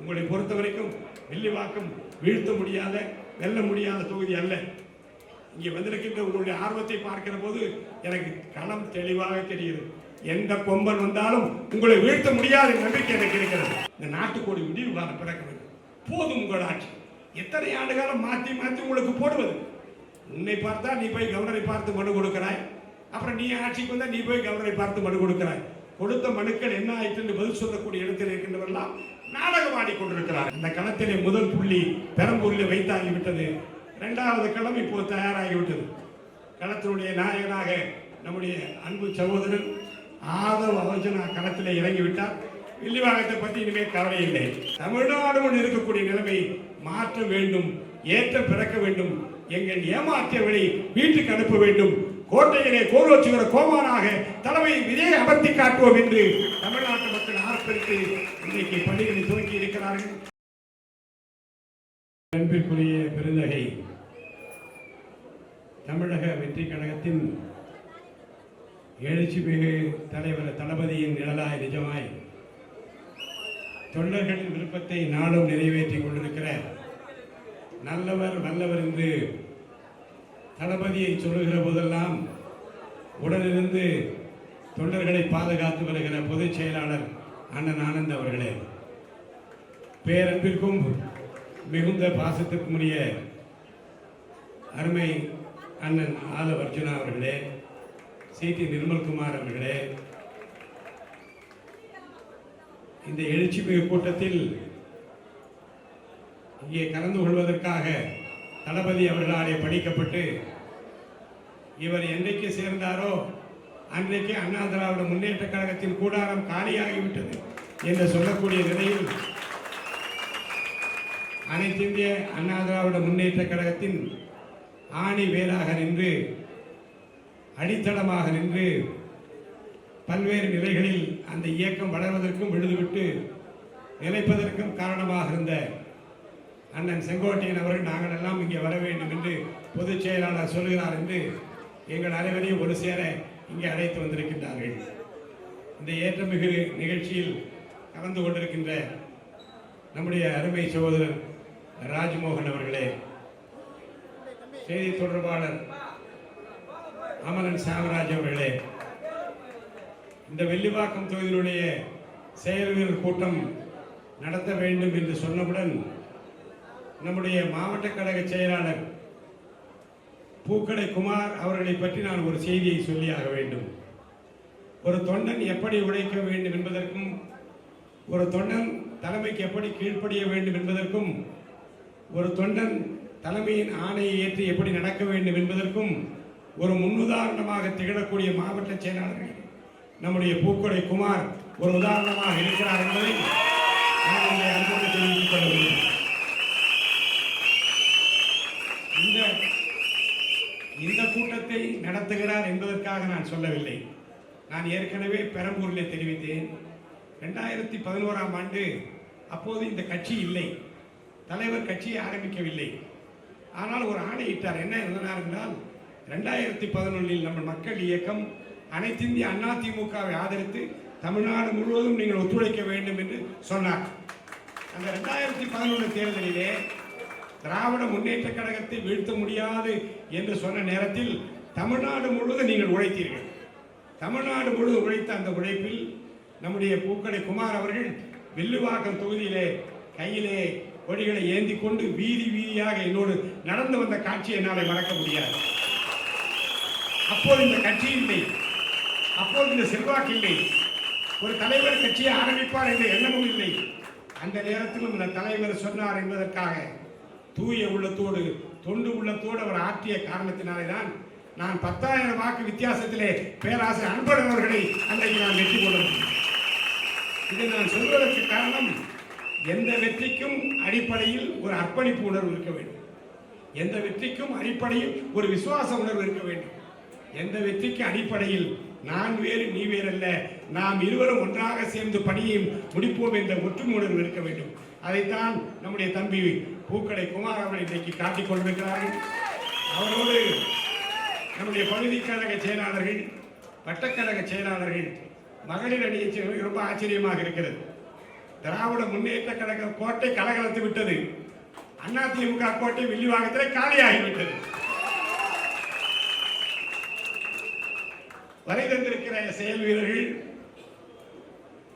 உங்களை பொறுத்த வரைக்கும் வில்லிவாக்கம் வீழ்த்த முடியாத வெல்ல முடியாத தொகுதி அல்ல. இங்கே வந்திருக்கின்ற உங்களுடைய ஆர்வத்தை பார்க்கிற போது எனக்கு களம் தெளிவாக தெரியுது. எந்த கொம்பன் வந்தாலும் உங்களை வீழ்த்த முடியாத நம்பிக்கை எனக்கு இருக்கிறது. இந்த நாட்டுக்கோடி விடிவு காலம் பிறக்க வேண்டும். போதும் உங்கள் ஆட்சி. எத்தனை ஆண்டு காலம் மாற்றி மாற்றி உங்களுக்கு போடுவது? உன்னை பார்த்தா நீ போய் கவர்னரை பார்த்து மனு கொடுக்கிறாய், அப்புறம் நீ ஆட்சிக்கு வந்தா நீ போய் கவர்னரை பார்த்து மனு கொடுக்கிறாய். கொடுத்த மனுக்கள் என்ன ஆயிற்று என்று பதில் சொல்லக்கூடிய இடத்தில் இருக்கின்றவர்களாம் நாடகம் ஆடிக்கொண்டிருக்கிறார். அந்த களத்திலே முதல் புள்ளி பெரம்பூரில் வைத்தாகிவிட்டது. இரண்டாவது களம் இப்போது தயாராகிவிட்டது. களத்தினுடைய நாயகனாக நம்முடைய அன்பு சகோதரன் ஆதவ் அர்ஜுனா களத்திலே இறங்கிவிட்டார். வில்லிவாக்கத்தை பற்றி இனிமேல் கவலை இல்லை. தமிழ்நாடு இருக்கக்கூடிய நிலைமை மாற்ற வேண்டும், ஏற்ற பிறக்க வேண்டும். எங்கள் ஏமாற்றியவர்களை வீட்டுக்கு அனுப்ப வேண்டும். கோட்டையிலே கோலோச்சுகிற கோமானாக தலைமை விஜய் அமர்த்தி காட்டுவோம் என்று தமிழ்நாட்டு மக்கள் ஆர்ப்பரித்து இன்றைக்கு பள்ளிகளை துவக்கி இருக்கிறார்கள். அன்பிற்குரிய பெருந்தகை தமிழக வெற்றி கழகத்தின் எழுச்சி மிகு தலைவர் தளபதியின் நிழலாய் நிஜமாய் தொண்டர்களின் விருப்பத்தை நாளும் நிறைவேற்றிக் கொண்டிருக்கிற நல்லவர் நல்லவர் என்று தளபதியை சொல்லுகிற போதெல்லாம் உடனிருந்து தொண்டர்களை பாதுகாத்து வருகிற பொதுச் செயலாளர் அண்ணன் ஆனந்த் அவர்களே, பேரன்பிற்கும் மிகுந்த பாசத்திற்கும் உரிய அருமை அண்ணன் ஆதவ் அர்ஜுனா அவர்களே, சி.டி. நிர்மல்குமார் அவர்களே, இந்த எழுச்சி மிகு கூட்டத்தில் இங்கே கலந்து கொள்வதற்காக தளபதி அவர்களாலே படிக்கப்பட்டு இவர் என்றைக்கு சேர்ந்தாரோ அன்றைக்கு அண்ணா திராவிட முன்னேற்ற கழகத்தின் கூடாரம் காலியாகிவிட்டது என்று சொல்லக்கூடிய நிலையில் அனைத்திந்திய அண்ணா திராவிட முன்னேற்ற கழகத்தின் ஆணி வேராக நின்று அடித்தளமாக நின்று பல்வேறு நிலைகளில் அந்த இயக்கம் வளர்வதற்கும் விழுதுவிட்டு நிலைப்பதற்கும் காரணமாக இருந்த அண்ணன் செங்கோட்டையன் அவர்கள் நாங்கள் எல்லாம் இங்கே வர வேண்டும் என்று பொதுச் செயலாளர் சொல்கிறார் என்று எங்கள் அனைவரையும் ஒரு சேர இங்கே அழைத்து வந்திருக்கின்றார்கள். இந்த ஏற்றமிகு நிகழ்ச்சியில் கலந்து கொண்டிருக்கின்ற நம்முடைய அருமை சகோதரர் ராஜ்மோகன் அவர்களே, செய்தி தொடர்பாளர் அமலன் சாமராஜ் அவர்களே, இந்த வெள்ளிவாக்கம் தொகுதியினுடைய செயல்வீரர் கூட்டம் நடத்த வேண்டும் என்று சொன்னவுடன் நம்முடைய மாவட்ட கழக செயலாளர் பூக்கடை குமார் அவர்களை பற்றி நான் ஒரு செய்தியை சொல்லியாக வேண்டும். ஒரு தொண்டன் எப்படி உழைக்க வேண்டும் என்பதற்கும், ஒரு தொண்டன் தலைமைக்கு எப்படி கீழ்ப்படிய வேண்டும் என்பதற்கும், ஒரு தொண்டன் தலைமையின் ஆணையை ஏற்று எப்படி நடக்க வேண்டும் என்பதற்கும் ஒரு முன்னுதாரணமாக திகழக்கூடிய மாவட்ட செயலாளர்கள் நம்முடைய பூக்கடை குமார் ஒரு உதாரணமாக இருக்கிறார் என்பதை நான் இங்கே அன்போடு தெரிவித்துக் கொள்ள வேண்டும். இந்த கூட்டத்தை நடத்துகிறார் என்பதற்காக நான் சொல்லவில்லை. நான் ஏற்கனவே பெரம்பூரில் தெரிவித்தேன். 2011ஆம் ஆண்டு அப்போது இந்த கட்சி இல்லை, தலைவர் கட்சியை ஆரம்பிக்கவில்லை. ஆனால் ஒரு ஆணையிட்டார். என்ன எழுதினார் என்றால், 2011இல் நம்ம மக்கள் இயக்கம் அனைத்திந்திய அண்ணா திமுகவை ஆதரித்து தமிழ்நாடு முழுவதும் நீங்கள் ஒத்துழைக்க வேண்டும் என்று சொன்னார். அந்த 2011 தேர்தலிலே திராவிட முன்னேற்ற கழகத்தை வீழ்த்த முடியாது என்று சொன்ன நேரத்தில் தமிழ்நாடு முழுவதும் நீங்கள் உழைத்தீர்கள். தமிழ்நாடு முழுவதும் உழைத்த அந்த உழைப்பில் நம்முடைய பூக்கடை குமார் அவர்கள் வில்லிவாக்கம் தொகுதியிலே கையிலே கொடிகளை ஏந்தி கொண்டு வீதி வீதியாக என்னோடு நடந்து வந்த காட்சியை என்னால் மறக்க முடியாது. அப்போது இந்த கட்சி இல்லை, அப்போது இந்த செல்வாக்கு இல்லை, ஒரு தலைவர் கட்சியை ஆரம்பிப்பார் என்ற எண்ணமும் இல்லை. அந்த நேரத்திலும் இந்த தலைவர் சொன்னார் என்பதற்காக தூய உள்ளத்தோடு தொண்டு உள்ளத்தோடு அவர் ஆற்றிய காரணத்தினாலே தான் நான் 10,000 வாக்கு வித்தியாசத்திலே பேராசிரியர் அன்பழகன் அவர்களை அன்றைக்கு நான் வெற்றி கொள்ள முடியும். இதை நான் சொல்வதற்கு காரணம், எந்த வெற்றிக்கும் அடிப்படையில் ஒரு அர்ப்பணிப்பு உணர்வு இருக்க வேண்டும். எந்த வெற்றிக்கும் அடிப்படையில் ஒரு விசுவாச உணர்வு இருக்க வேண்டும். எந்த வெற்றிக்கு அடிப்படையில் நான் வேறு நீ வேறல்ல, நாம் இருவரும் ஒன்றாக சேர்ந்து பணியை முடிப்போம் என்ற ஒற்றுமை உணர்வு இருக்க வேண்டும். அதைத்தான் நம்முடைய தம்பி பூக்கடை குமார் அவர்கள் இன்றைக்கு காட்டிக் கொண்டிருக்கிறார்கள். அவரோடு நம்முடைய பகுதி கழக செயலாளர்கள், வட்டக்கழக செயலாளர்கள், மகளிர் அணியை ரொம்ப ஆச்சரியமாக இருக்கிறது. திராவிட முன்னேற்ற கழக கோட்டை கலகலத்து விட்டது. அதிமுக கோட்டை வில்லிவாக்கத்தில் காலியாகிவிட்டது. வரை தந்திருக்கிற செயல் வீரர்கள்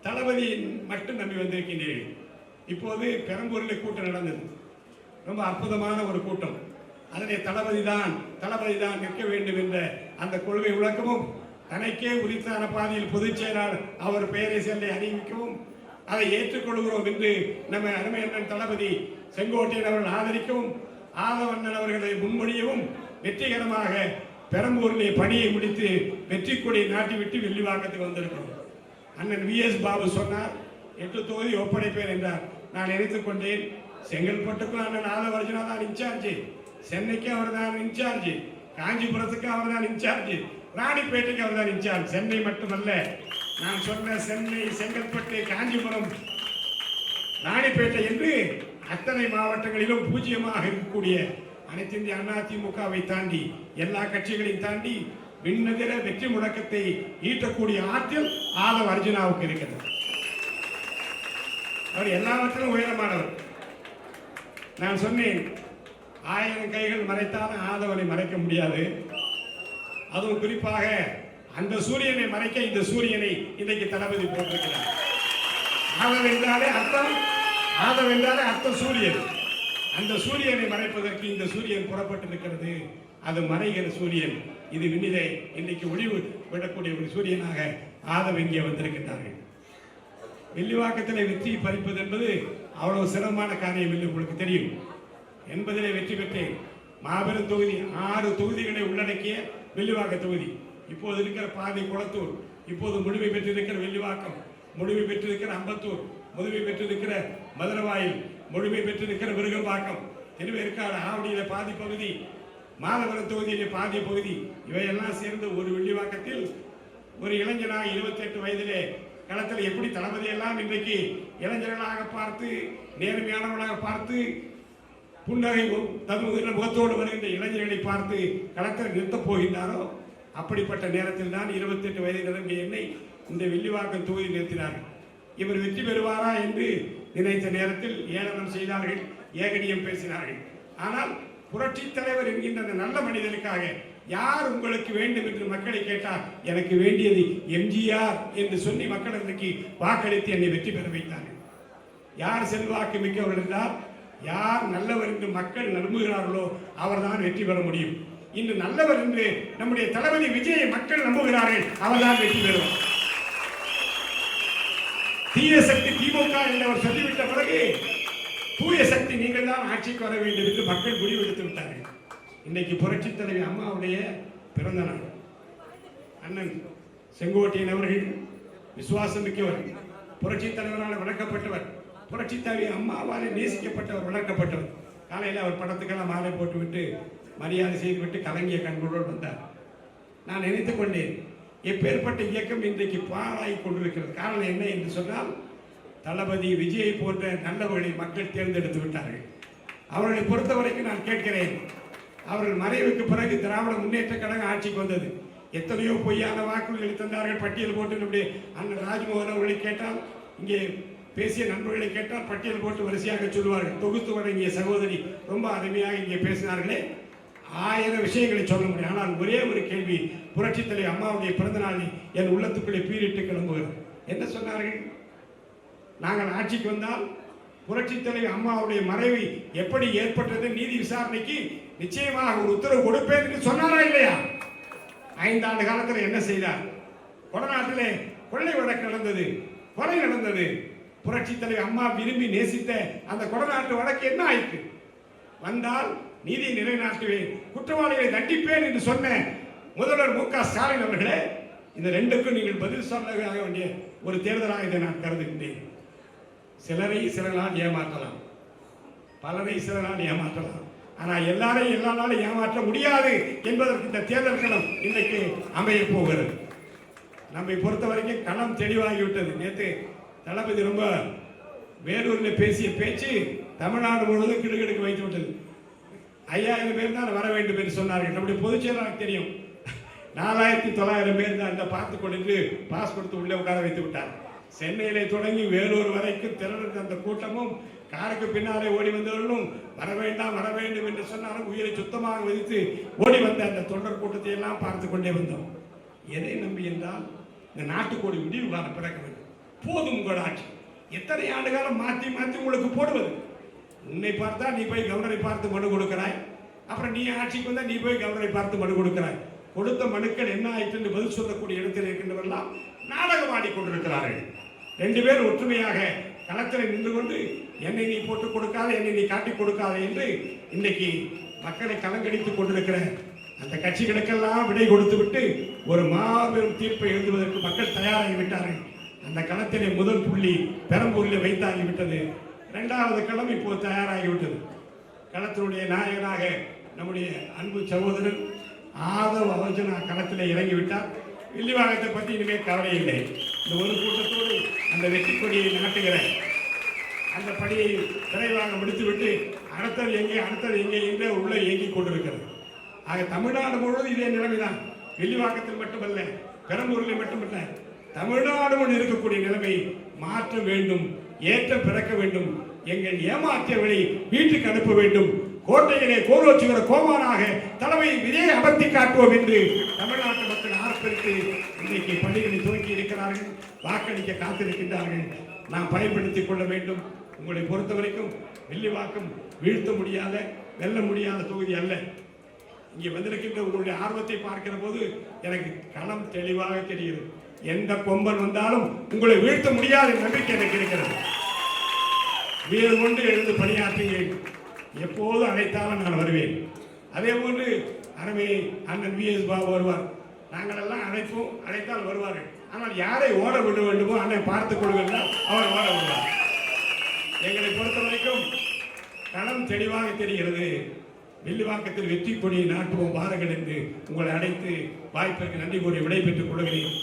தளபதியின் மட்டும் நம்பி வந்திருக்கின்றீர்கள். இப்போது பெரம்பூரில் கூட்டம் நடந்தது. ரொம்ப அற்புதமான ஒரு கூட்டம். அதனை தளபதி தான் நிற்க வேண்டும் என்ற அந்த கொள்கை விளக்கமும், தனக்கே உரித்தான பாதையில் பொதுச் செயலாளர் அவர் பெயரை செல்லை அறிவிக்கவும், அதை ஏற்றுக்கொள்கிறோம் என்று நம்ம அருமையண்ணன் தளபதி செங்கோட்டையன் அவர்கள் ஆதரிக்கவும், ஆதவண்ணன் அவர்களை முன்மொழியவும், வெற்றிகரமாக பெரம்பூரிலே பணியை முடித்து வெற்றி கொடி நாட்டிவிட்டு வில்லிவாக்கத்துக்கு வந்திருக்கிறோம். அண்ணன் VS பாபு சொன்னார் 8 தொகுதி ஒப்படைப்பேன் என்றார். நான் நினைத்துக் கொண்டேன், செங்கல்பட்டுக்கும் அண்ணன் ஆதவர்ஜனா தான் இன்சார்ஜ், சென்னைக்கு அவர் தான் இன்சார்ஜ், காஞ்சிபுரத்துக்கு அவர் தான் இன்சார்ஜ், ராணிப்பேட்டைக்கு அவர் தான் இன்சார்ஜ். சென்னை மட்டுமல்ல, நான் சொன்ன சென்னை, செங்கல்பட்டு, காஞ்சிபுரம், ராணிப்பேட்டை என்று அத்தனை மாவட்டங்களிலும் பூஜ்ஜியமாக இருக்கக்கூடிய அனைத்து இந்திய அதிமுகவை தாண்டி, எல்லா கட்சிகளையும் தாண்டி விண்ணதிர வெற்றி முழக்கத்தை ஈட்டக்கூடிய ஆற்றல் ஆதவ அர்ஜுனாவுக்கு இருக்கிறது. அவர் எல்லாவற்றிலும் உயரமானவர். நான் சொன்னேன், 1000 கைகள் மறைத்தாலும் ஆதவனை மறைக்க முடியாது. அதுவும் குறிப்பாக அந்த சூரியனை மறைக்க இந்த சூரியனை இன்றைக்கு தளபதி போட்டிருக்கிறார். ஆதவென்றாலே அர்த்தம் சூரியன். அந்த சூரியனை மறைப்பதற்கு இந்த சூரியன் புறப்பட்டிருக்கிறது. அது மறைகிற சூரியன். இது விண்ணிலே இன்னைக்கு ஒளிவு விடக்கூடிய ஒரு சூரியனாக ஆதவ இங்கே வந்திருக்கிறார்கள். வில்லிவாக்கத்தில் வெற்றி பறிப்பது என்பது அவ்வளவு சிரமமான காரியம் இல்லை, உங்களுக்கு தெரியும். 80 வெற்றி பெற்றேன். மாபெரும் தொகுதி, 6 தொகுதிகளை உள்ளடக்கிய வில்லிவாக்க தொகுதி. இப்போது இருக்கிற பாதி குளத்தூர், இப்போது முழுமை பெற்றிருக்கிற வில்லிவாக்கம், முழுமை பெற்றிருக்கிற அம்பத்தூர், முழுமை பெற்றிருக்கிற மதுரவாயில், முழுமை பெற்றிருக்கிற விருகம்பாக்கம், திருவேற்காடு, ஆவடியில பாதி பகுதி, மாதவரம் தொகுதியிலே பாதி பகுதி, இவையெல்லாம் சேர்ந்து ஒரு வில்லிவாக்கத்தில் ஒரு இளைஞனாக 28 வயதிலே களத்தில் எப்படி தளபதி எல்லாம் இன்றைக்கு இளைஞர்களாக பார்த்து, நேர்மையானவர்களாக பார்த்து, புன்னகை முகத்தோடு வருகின்ற இளைஞர்களை பார்த்து களத்தில் நிறுத்தப் போகின்றாரோ, அப்படிப்பட்ட நேரத்தில் தான் 28 வயது நிரம்பிய என்னை இந்த வில்லிவாக்கம் தொகுதி நிறுத்தினார்கள். இவர் வெற்றி பெறுவாரா என்று நினைத்த நேரத்தில் ஏளனம் செய்தார்கள், ஏகடியம் பேசினார்கள். ஆனால் புரட்சி தலைவர் என்கின்ற நல்ல மனிதனுக்காக யார் உங்களுக்கு வேண்டும் என்று மக்களை கேட்டார். எனக்கு வேண்டியது எம்ஜிஆர் என்று சொல்லி மக்கள் இன்றைக்கு வாக்களித்து என்னை வெற்றி பெற வைத்தார்கள். யார் செல்வாக்கு மிக்கவர்கள் என்றால், யார் நல்லவர் என்று மக்கள் நம்புகிறார்களோ அவர்தான் வெற்றி பெற முடியும். இன்று நல்லவர் என்று நம்முடைய தளபதி விஜயை மக்கள் நம்புகிறார்கள், அவர்தான் வெற்றி பெறுவார். தீய சக்தி திமுக என்று சொல்லிவிட்ட பிறகு தூய சக்தி நீங்கள் தான் ஆட்சிக்கு வர வேண்டும் என்று மக்கள் முடிவெடுத்து விட்டார்கள். இன்னைக்கு புரட்சி தலைவி அம்மாவுடைய பிறந்த நாள். அண்ணன் செங்கோட்டையன் அவர்கள் விசுவாசம் மிக்கவர், புரட்சி தலைவரால் வளர்க்கப்பட்டவர், புரட்சி தலைவி அம்மாவால் நேசிக்கப்பட்டவர், வளர்க்கப்பட்டவர். காலையில் அவர் படத்துக்கெல்லாம் மாலை போட்டுவிட்டு மரியாதை செய்துவிட்டு கலங்கிய கண்களோடு வந்தார். நான் நினைத்துக் கொண்டேன், எப்பேற்பட்ட இயக்கம் இன்றைக்கு பாழாகி கொண்டிருக்கிறது. காரணம் என்ன என்று சொன்னால், தளபதி விஜயை போன்ற நல்லவர்களை மக்கள் தேர்ந்தெடுத்து விட்டார்கள். அவர்களை பொறுத்தவரைக்கும் நான் கேட்கிறேன், அவர்கள் மறைவுக்கு பிறகு திராவிட முன்னேற்ற கழகம் ஆட்சிக்கு வந்தது. எத்தனையோ பொய்யான வாக்குறுதிகளை தந்தார்கள். பட்டியல் போட்டு நம்முடைய அண்ணன் ராஜ்மோகன் அவர்களை கேட்டால், இங்கே பேசிய நண்பர்களை கேட்டால் பட்டியல் போட்டு வரிசையாக சொல்லுவார்கள். தொகுத்து வழங்கிய சகோதரி ரொம்ப அருமையாக இங்கே பேசினார்களே, 1000 விஷயங்களை சொல்ல முடியும். ஆனால் ஒரே ஒரு கேள்வி, புரட்சி தலைவர் அம்மாவுடைய பிறந்த நாளில் என் உள்ளத்துக்குள்ளே பீரிட்டு கிளம்புகிறது. என்ன சொன்னார்கள்? நாங்கள் ஆட்சிக்கு வந்தால் புரட்சி தலைவர் அம்மாவுடைய மறைவு எப்படி ஏற்பட்டது நீதி விசாரணைக்கு நிச்சயமாக ஒரு உத்தரவு கொடுப்பேன் என்று சொன்னாரா இல்லையா? 5 ஆண்டு காலத்தில் என்ன செய்தார்? கொடநாட்டிலே கொள்ளை வழக்கு நடந்தது, கொலை நடந்தது. புரட்சி தலைவர் அம்மா விரும்பி நேசித்த அந்த கொடநாட்டு வழக்கு என்ன ஆயிற்று? வந்தால் நீதி நிலைநாட்டுவேன், குற்றவாளிகளை தண்டிப்பேன் என்று சொன்ன முதல்வர் மு.க. ஸ்டாலின் அவர்களே, இந்த 2க்கும் நீங்கள் பதில் சொல்ல வேண்டிய ஒரு தேர்தலாக இதை நான் கருதுகின்றேன். சிலரை சிலரால் ஏமாற்றலாம், பலரை சிலரால் ஏமாற்றலாம், ஆனால் எல்லாரையும் எல்லா நாளும் ஏமாற்ற முடியாது என்பதற்கு இந்த தேர்தல் களம் இன்றைக்கு அமைய போகிறது. நம்மை பொறுத்த வரைக்கும் களம் தெளிவாகிவிட்டது. நேற்று தளபதி ரொம்ப வேலூரில் பேசிய பேச்சு தமிழ்நாடு முழுவதும் கிடுகிடுக்கு வைத்து விட்டது. 5000 பேர் தான் வர வேண்டும் என்று சொன்னார்கள். நம்முடைய பொதுச் செயலாளருக்கு தெரியும், 4900 பேர் தான் பார்த்து கொண்டு பாஸ் கொடுத்து உள்ளே உட்கார வைத்து விட்டார். சென்னையிலே தொடங்கி வேலூர் வரைக்கும் திரண்ட அந்த கூட்டமும் காருக்கு பின்னாலே ஓடி வந்தவர்களும் வர வேண்டாம் வர வேண்டும் என்று சொன்னாலும் உயிரை சுத்தமாக விதித்து ஓடி வந்த அந்த தொண்டர் கூட்டத்தை எல்லாம் பார்த்து கொண்டே வந்தோம். எதை நம்பி என்றால் இந்த நாட்டுக்கோடி விடிவு காலம் பிறக்க வேண்டும். போதும் உங்கள் ஆட்சி. எத்தனை ஆண்டு காலம் மாற்றி மாற்றி உங்களுக்கு போடுவது? உன்னை பார்த்தா நீ போய் கவர்னரை பார்த்து மனு கொடுக்கிறாய், அப்புறம் நீ ஆட்சிக்கு வந்தா நீ போய் கவர்னரை பார்த்து மனு கொடுக்கிறாய். கொடுத்த மனுக்கள் என்ன ஆயிற்று என்று பதில் சொல்லக்கூடிய இடத்தில் இருக்கின்றவர்களாம் நாடகம் ஆடிக்கொண்டிருக்கிறார்கள். 2 பேர் ஒற்றுமையாக களத்தில் நின்று கொண்டு என்னை நீ போட்டுக் கொடுக்காத, என்னை நீ காட்டிக் கொடுக்காத என்று இன்றைக்கு மக்களை கலங்கடித்துக் கொண்டிருக்கிற அந்த கட்சிகளுக்கெல்லாம் விடை கொடுத்து விட்டு ஒரு மாபெரும் தீர்ப்பை எழுதுவதற்கு மக்கள் தயாராகிவிட்டார்கள். அந்த களத்திலே முதல் புள்ளி பெரம்பூரில் வைத்தாகிவிட்டது. 2வது களம் இப்போது தயாராகிவிட்டது. களத்தினுடைய நாயகனாக நம்முடைய அன்பு சகோதரர் ஆதவ் அவர்ஜனா களத்திலே இறங்கிவிட்டார். வில்லிவாகத்தை பற்றி இனிமேல் கவலை இல்லை. இந்த ஒரு கூட்டத்தோடு அந்த வெற்றி கொடியை நாட்டுகிற அந்த பணியை விரைவாக முடித்துவிட்டு அடுத்தது எங்கே என்று உள்ள இயங்கிக் கொண்டிருக்கிறது. ஆக தமிழ்நாடு முழுவதும் இதே நிலைமைதான். வில்லிவாக்கத்தில் மட்டுமல்ல, பெரம்பூரில் மட்டுமல்ல, தமிழ்நாடு முழுவதும் இருக்கக்கூடிய நிலைமை மாற்ற வேண்டும், ஏற்றம் பிறக்க வேண்டும். எங்கள் ஏமாற்றியவர்களை வீட்டுக்கு அனுப்ப வேண்டும். கோட்டையிலே கோலோச்சுகிற கோமானாக தலைமை விஜயை அமர்த்தி காட்டுவோம் என்று தமிழ்நாட்டு மக்கள் ஆர்ப்பரித்து இன்றைக்கு பணிகளை துவக்கி இருக்கிறார்கள். வாக்களிக்க காத்திருக்கின்றார்கள். நாம் பயன்படுத்திக் கொள்ள வேண்டும். உங்களை பொறுத்த வரைக்கும் வில்லிவாக்கம் வீழ்த்த முடியாத, வெல்ல முடியாத தொகுதி அல்ல. இங்கே வந்திருக்கின்ற உங்களுடைய ஆர்வத்தை பார்க்கிற போது எனக்கு களம் தெளிவாக தெரிகிறது. எந்த கொம்பன் வந்தாலும் உங்களை வீழ்த்த முடியாத நம்பிக்கை எனக்கு இருக்கிறது. வீடு கொண்டு எழுந்து பணியாற்றுங்கள். எப்போது அழைத்தாலும் நான் வருவேன். அதே போன்று அருமை அண்ணன் விஎஸ் பாபு வருவார். நாங்கள் எல்லாம் அழைப்போம், அழைத்தால் வருவார்கள். ஆனால் யாரை ஓட விட வேண்டுமோ அண்ணன் பார்த்துக் கொள்வதால் அவர் ஓட விடுவார். எங்களை பொறுத்த வரைக்கும் களம் தெளிவாக தெரிகிறது. வில்லிவாக்கத்தில் வெற்றி கொடியை நாட்டுவோம் வாருங்கள் என்று உங்களை அழைத்து வாய்ப்பிற்கு நன்றி கூறி விடைபெற்றுக் கொள்கிறேன்.